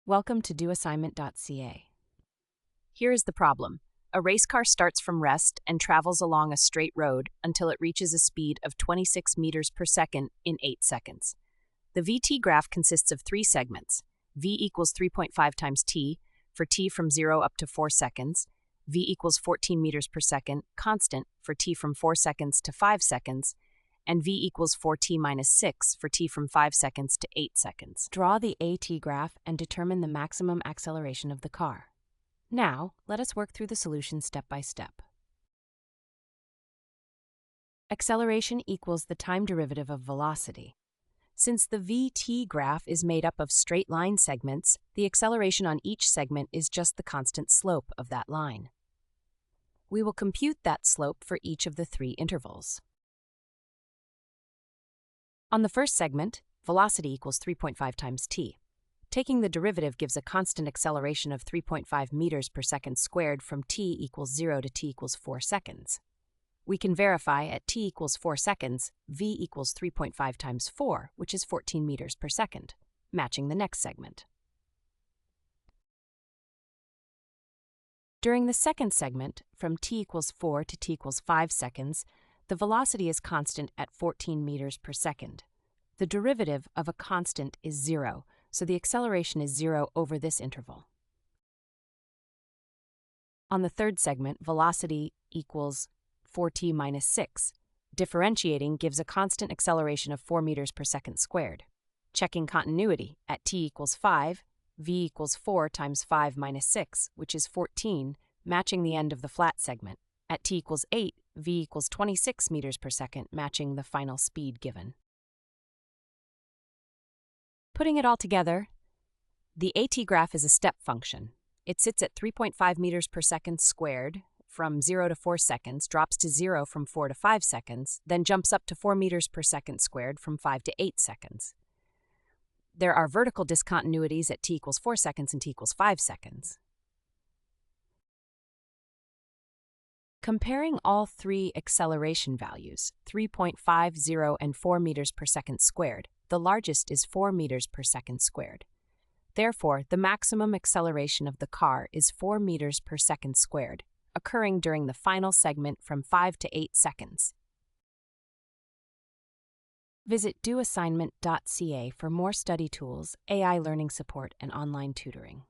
Welcome to doassignment-ca. Here is the problem. A race car starts from rest and travels along a straight road until it reaches a speed of 26 meters per second in 8 seconds. The VT graph consists of 3 segments. V equals 3.5 times t, for t from 0 up to 4 seconds. V equals 14 meters per second, constant, for t from 4 seconds to 5 seconds. And v equals 4t minus 6 for t from 5 seconds to 8 seconds. Draw the AT graph and determine the maximum acceleration of the car. Now, let us work through the solution step by step. Acceleration equals the time derivative of velocity. Since the VT graph is made up of straight line segments, the acceleration on each segment is just the constant slope of that line. We will compute that slope for each of the 3 intervals. On the first segment, velocity equals 3.5 times t. Taking the derivative gives a constant acceleration of 3.5 meters per second squared from t equals 0 to t equals 4 seconds. We can verify at t equals 4 seconds, v equals 3.5 times 4, which is 14 meters per second, matching the next segment. During the second segment, from t equals 4 to t equals 5 seconds, the velocity is constant at 14 meters per second. The derivative of a constant is 0, so the acceleration is 0 over this interval. On the third segment, velocity equals 4t minus 6. Differentiating gives a constant acceleration of 4 meters per second squared. Checking continuity, at t equals 5, v equals 4 times 5 minus 6, which is 14, matching the end of the flat segment. At t equals 8, v equals 26 meters per second, matching the final speed given. Putting it all together, the AT graph is a step function. It sits at 3.5 meters per second squared from 0 to 4 seconds, drops to 0 from 4 to 5 seconds, then jumps up to 4 meters per second squared from 5 to 8 seconds. There are vertical discontinuities at t equals 4 seconds and t equals 5 seconds. Comparing all 3 acceleration values, 3.50 and 4 meters per second squared, the largest is 4 meters per second squared. Therefore, the maximum acceleration of the car is 4 meters per second squared, occurring during the final segment from 5 to 8 seconds. Visit doassignment.ca for more study tools, AI learning support, and online tutoring.